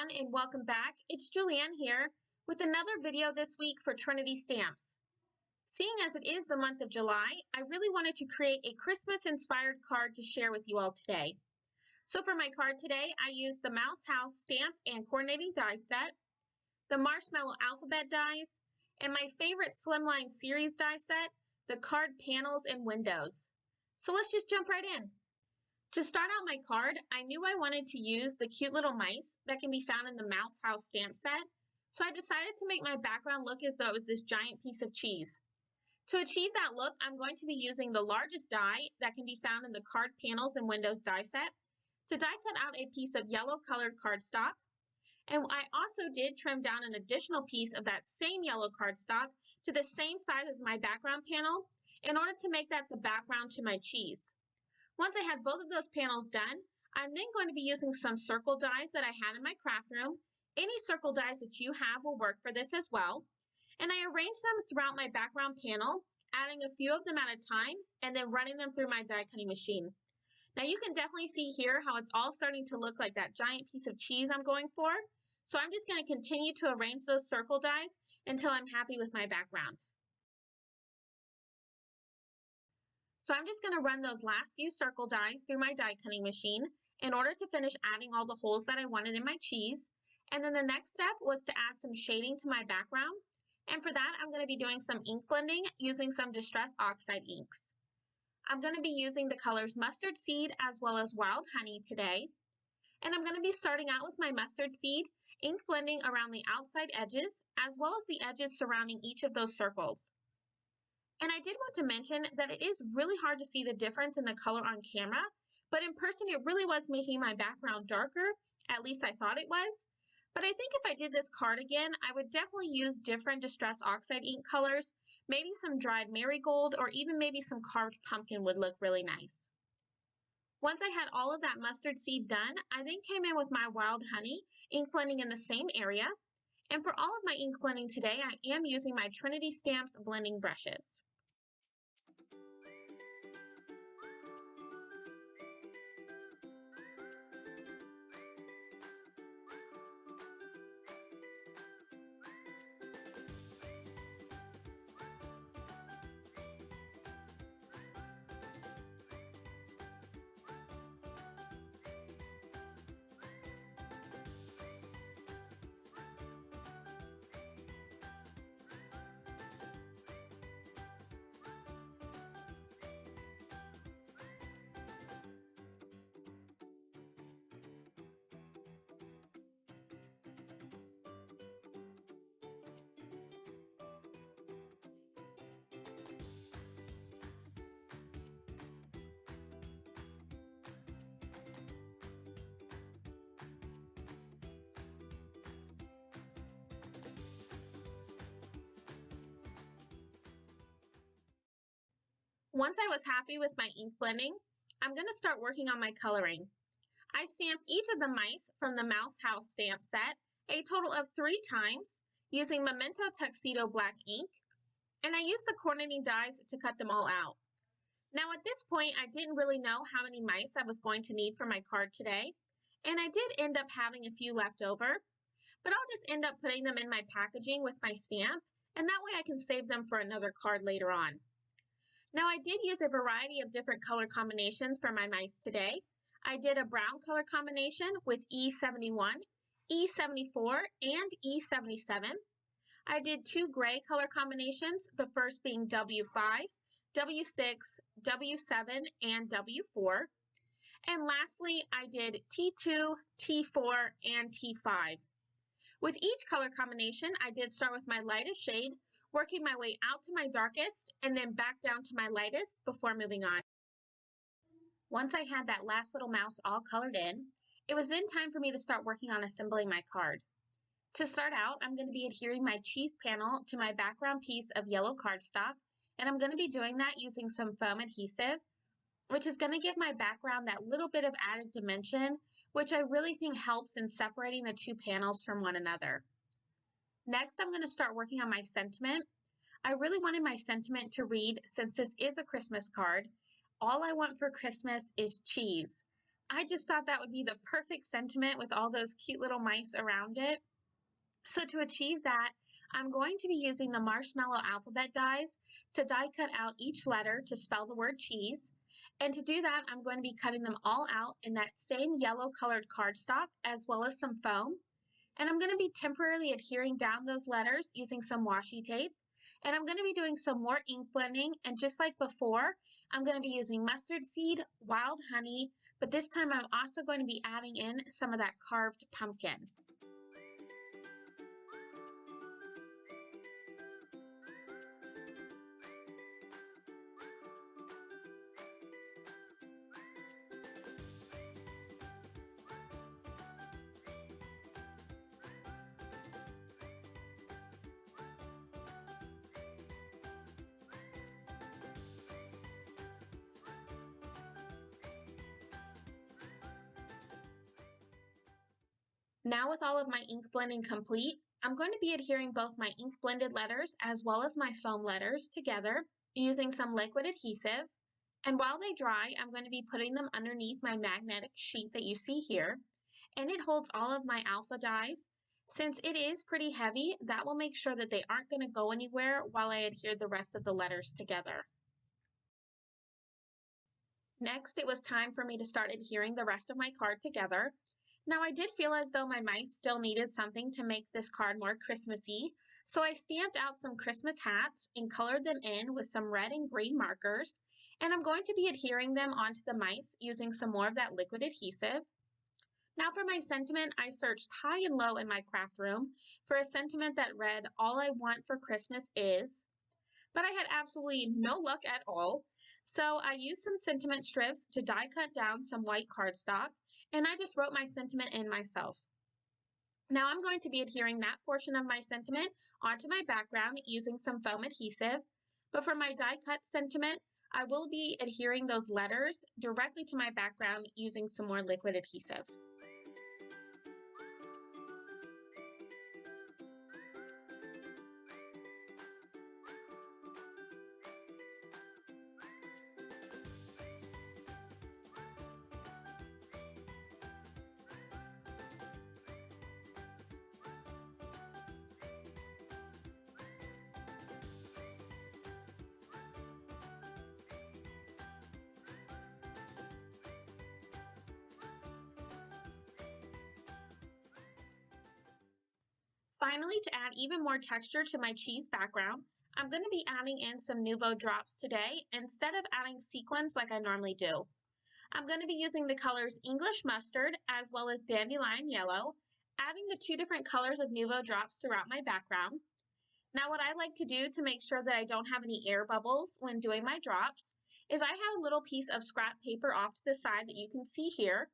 everyone, and welcome back. It's Julianne here with another video this week for Trinity Stamps. Seeing as it is the month of July, I really wanted to create a Christmas-inspired card to share with you all today. So for my card today, I used the Mouse House stamp and coordinating die set, the Marshmallow Alphabet dies, and my favorite Slimline series die set, the card panels and windows. So let's just jump right in. To start out my card, I knew I wanted to use the cute little mice that can be found in the Mouse House stamp set, so I decided to make my background look as though it was this giant piece of cheese. To achieve that look, I'm going to be using the largest die that can be found in the card panels and windows die set to die cut out a piece of yellow colored cardstock, and I also did trim down an additional piece of that same yellow cardstock to the same size as my background panel in order to make that the background to my cheese. Once I had both of those panels done, I'm then going to be using some circle dies that I had in my craft room. Any circle dies that you have will work for this as well. And I arranged them throughout my background panel, adding a few of them at a time, and then running them through my die cutting machine. Now you can definitely see here how it's all starting to look like that giant piece of cheese I'm going for. So I'm just going to continue to arrange those circle dies until I'm happy with my background. So I'm just going to run those last few circle dies through my die cutting machine in order to finish adding all the holes that I wanted in my cheese. And then the next step was to add some shading to my background. And for that, I'm going to be doing some ink blending using some Distress Oxide inks. I'm going to be using the colors Mustard Seed as well as Wild Honey today. And I'm going to be starting out with my Mustard Seed, ink blending around the outside edges as well as the edges surrounding each of those circles. And I did want to mention that it is really hard to see the difference in the color on camera, but in person it really was making my background darker, at least I thought it was. But I think if I did this card again, I would definitely use different Distress Oxide ink colors, maybe some dried marigold or even maybe some carved pumpkin would look really nice. Once I had all of that mustard seed done, I then came in with my Wild Honey, ink blending in the same area. And for all of my ink blending today, I am using my Trinity Stamps blending brushes. Once I was happy with my ink blending, I'm going to start working on my coloring. I stamped each of the mice from the Mouse House stamp set a total of 3 times using Memento Tuxedo black ink, and I used the coordinating dies to cut them all out. Now at this point, I didn't really know how many mice I was going to need for my card today, and I did end up having a few left over, but I'll just end up putting them in my packaging with my stamp, and that way I can save them for another card later on. Now I did use a variety of different color combinations for my mice today. I did a brown color combination with E71, E74, and E77. I did 2 gray color combinations, the first being W5, W6, W7, and W4. And lastly, I did T2, T4, and T5. With each color combination, I did start with my lightest shade, working my way out to my darkest and then back down to my lightest before moving on. Once I had that last little mouse all colored in, it was then time for me to start working on assembling my card. To start out, I'm going to be adhering my cheese panel to my background piece of yellow cardstock, and I'm going to be doing that using some foam adhesive, which is going to give my background that little bit of added dimension, which I really think helps in separating the 2 panels from one another. Next, I'm going to start working on my sentiment. I really wanted my sentiment to read, since this is a Christmas card, all I want for Christmas is cheese. I just thought that would be the perfect sentiment with all those cute little mice around it. So to achieve that, I'm going to be using the marshmallow alphabet dies to die cut out each letter to spell the word cheese. And to do that, I'm going to be cutting them all out in that same yellow colored cardstock as well as some foam. And I'm going to be temporarily adhering down those letters using some washi tape. And I'm going to be doing some more ink blending. And just like before, I'm going to be using mustard seed, wild honey, but this time I'm also going to be adding in some of that carved pumpkin. Now with all of my ink blending complete, I'm going to be adhering both my ink blended letters as well as my foam letters together using some liquid adhesive. And while they dry, I'm going to be putting them underneath my magnetic sheet that you see here. And it holds all of my alpha dies. Since it is pretty heavy, that will make sure that they aren't going to go anywhere while I adhere the rest of the letters together. Next, it was time for me to start adhering the rest of my card together. Now, I did feel as though my mice still needed something to make this card more Christmassy, so I stamped out some Christmas hats and colored them in with some red and green markers, and I'm going to be adhering them onto the mice using some more of that liquid adhesive. Now for my sentiment, I searched high and low in my craft room for a sentiment that read, "All I want for Christmas is," but I had absolutely no luck at all. So I used some sentiment strips to die cut down some white cardstock, and I just wrote my sentiment in myself. Now I'm going to be adhering that portion of my sentiment onto my background using some foam adhesive, but for my die cut sentiment, I will be adhering those letters directly to my background using some more liquid adhesive. Finally, to add even more texture to my cheese background, I'm going to be adding in some Nuvo drops today instead of adding sequins like I normally do. I'm going to be using the colors English Mustard as well as Dandelion Yellow, adding the two different colors of Nuvo drops throughout my background. Now what I like to do to make sure that I don't have any air bubbles when doing my drops is I have a little piece of scrap paper off to the side that you can see here,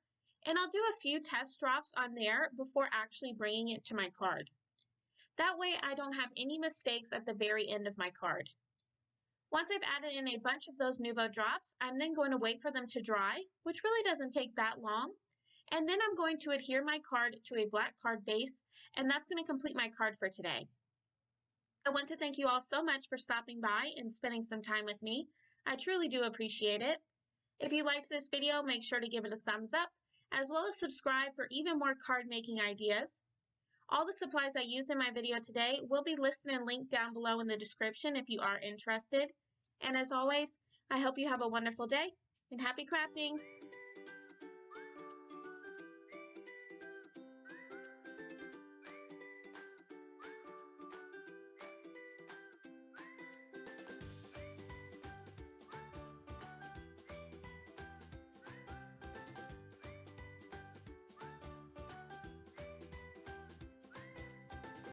and I'll do a few test drops on there before actually bringing it to my card. That way I don't have any mistakes at the very end of my card. Once I've added in a bunch of those Nuvo drops, I'm then going to wait for them to dry, which really doesn't take that long. And then I'm going to adhere my card to a black card base, and that's going to complete my card for today. I want to thank you all so much for stopping by and spending some time with me. I truly do appreciate it. If you liked this video, make sure to give it a thumbs up, as well as subscribe for even more card making ideas. All the supplies I used in my video today will be listed and linked down below in the description if you are interested. And as always, I hope you have a wonderful day and happy crafting!